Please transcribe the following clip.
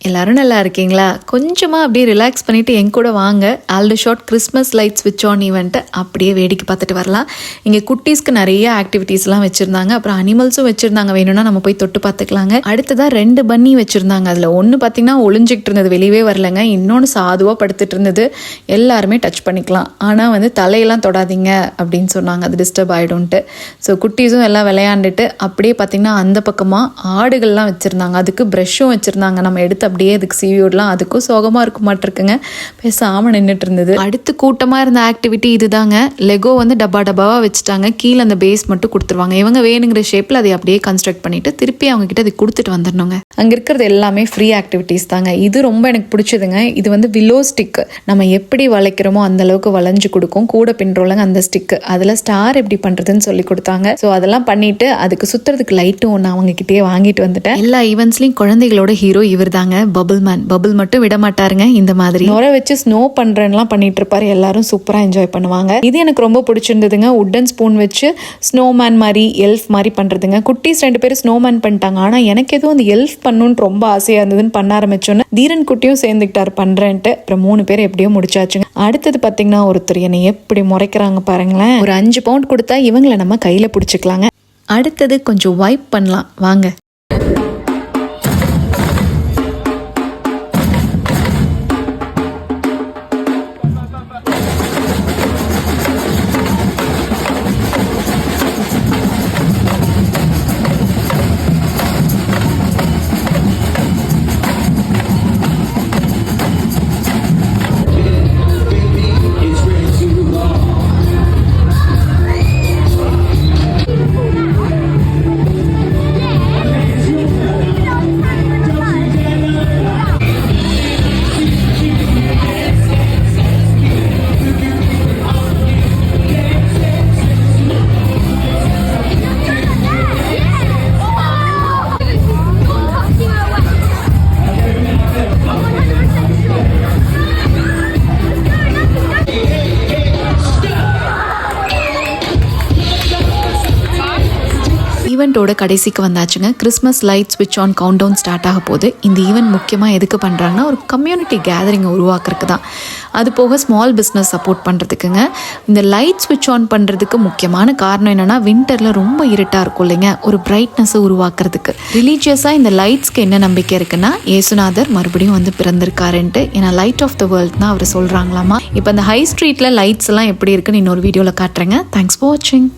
எல்லாரும் நல்லா இருக்கீங்களா? கொஞ்சமாக அப்படியே ரிலாக்ஸ் பண்ணிவிட்டு என் கூட வாங்க. ஆல்டர்ஷாட் கிறிஸ்மஸ் லைட் ஸ்விட்ச் ஆன் ஈவெண்ட்டு அப்படியே வேடிக்கை பார்த்துட்டு வரலாம். இங்கே குட்டீஸ்க்கு நிறைய ஆக்டிவிட்டீஸ்லாம் வச்சுருந்தாங்க. அப்புறம் அனிமல்ஸும் வச்சுருந்தாங்க. வேணும்னா நம்ம போய் தொட்டு பார்த்துக்கலாங்க. அடுத்ததாக 2 பன்னி வச்சுருந்தாங்க. அதில் ஒன்று பார்த்திங்கன்னா ஒளிஞ்சிக்கிட்டு இருந்தது, வெளியவே வரலைங்க. இன்னொன்று சாதுவாக படுத்துட்டு இருந்தது. எல்லாருமே டச் பண்ணிக்கலாம், ஆனால் தலையெல்லாம் தொடாதீங்க அப்படின்னு சொன்னாங்க, அது டிஸ்டர்ப் ஆகிடும்ன்ட்டு. ஸோ குட்டீஸும் எல்லாம் விளையாண்டுட்டு அப்படியே பார்த்திங்கன்னா அந்த பக்கமாக ஆடுகள்லாம் வச்சுருந்தாங்க. அதுக்கு ப்ரெஷ்ஷும் வச்சுருந்தாங்க. நம்ம எடுத்து அப்படியே அதுக்கு சீவி விடலாம். அதுக்கும் சோகமாக இருக்க மாட்டிருக்குங்க, பேசாமல் நின்றுட்டு இருந்தது. அடுத்து கூட்டமாக இருந்த ஆக்டிவிட்டி இதுதாங்க. லெகோ டப்பா டப்பாவாக வச்சுட்டாங்க. கீழே அந்த பேஸ் மட்டும் கொடுத்துருவாங்க. இவங்க வேணுங்கிற ஷேப்பில் அதை அப்படியே கன்ஸ்ட்ரக்ட் பண்ணிவிட்டு திருப்பி அவங்க கிட்ட அதை கொடுத்துட்டு வந்துடணுங்க. அங்கே இருக்கிறது எல்லாமே ஃப்ரீ ஆக்டிவிட்டீஸ் தாங்க. இது ரொம்ப எனக்கு பிடிச்சதுங்க. இது வில்லோ ஸ்டிக். நம்ம எப்படி வளைக்கிறோமோ அந்த அளவுக்கு வளைஞ்சு கொடுக்கும். கூட பின்றோலங்க அந்த ஸ்டிக்கு. அதில் ஸ்டார் எப்படி பண்ணுறதுன்னு சொல்லி கொடுத்தாங்க. ஸோ அதெல்லாம் பண்ணிவிட்டு அதுக்கு சுற்றுறதுக்கு லைட்டும் ஒன்று அவங்க கிட்டேயே வாங்கிட்டு வந்துட்டேன். எல்லா ஈவெண்ட்ஸ்லையும் குழந்தைகளோட ஹீரோ இவர் தாங்க, பபிள் மேன். பபிள் மட்டும் விட மாட்டாருங்க. இந்த மாதிரி நுர வச்சு ஸ்னோ பண்றேன்லாம் பண்ணிட்டு இருப்பாரு. எல்லாரும் சூப்பரா என்ஜாய் பண்ணுவாங்க. இது எனக்கு ரொம்ப பிடிச்சிருந்ததுங்க. உட்டன் ஸ்பூன் வச்சு ஸ்னோமேன் மாதிரி எல்ஃப் மாதிரி பண்றதுங்க. குட்டீஸ் 2 பேரும் ஸ்னோமேன் பண்ணிட்டாங்க. ஆனா எனக்கு எதுவும் அந்த எல்ஃப் பண்ணணும்னு ரொம்ப ஆசையா இருந்ததுன்னு பண்ண ஆரம்பிச்சோன்னு தீரன் குட்டியும் சேர்ந்துக்கிட்டாரு பண்றேன்ட்டு. அப்புறம் 3 பேர் எப்படியோ முடிச்சாச்சுங்க. அடுத்தது பாத்தீங்கன்னா ஒருத்தர் என்னை எப்படி முறைக்கிறாங்க பாருங்களேன். ஒரு 5 பவுண்ட் கொடுத்தா இவங்களை நம்ம கையில பிடிச்சிக்கலாங்க. அடுத்தது கொஞ்சம் வைப் பண்ணலாம் வாங்க. ஈவெண்ட்டோட கடைசிக்கு வந்தாச்சுங்க. கிறிஸ்மஸ் லைட் ஸ்விட்ச் ஆன் கவுண்ட் டவுன் ஸ்டார்ட் ஆக போகுது. இந்த ஈவெண்ட் முக்கியமாக எதுக்கு பண்ணுறாங்கன்னா ஒரு கம்யூனிட்டி கேதரிங்கை உருவாக்குறதுக்கு தான். அது போக ஸ்மால் பிஸ்னஸ் சப்போர்ட் பண்ணுறதுக்குங்க. இந்த லைட் ஸ்விட்ச் ஆன் பண்ணுறதுக்கு முக்கியமான காரணம் என்னென்னா, வின்டரில் ரொம்ப இருட்டாக இருக்கும் இல்லைங்க, ஒரு பிரைட்னஸை உருவாக்குறதுக்கு. ரிலீஜியஸாக இந்த லைட்ஸ்க்கு என்ன நம்பிக்கை இருக்குன்னா, இயேசுநாதர் மறுபடியும் பிறந்திருக்காருன்ட்டு. ஏன்னா லைட் ஆஃப் த வேர்ல்ட் தான் அவர் சொல்கிறாங்களாமா. இப்போ அந்த ஹை ஸ்ட்ரீட்டில் லைட்ஸ் எல்லாம் எப்படி இருக்குன்னு இன்னொரு வீடியோவில் காட்டுறேங்க. தேங்க்ஸ் ஃபார் வாட்சிங்.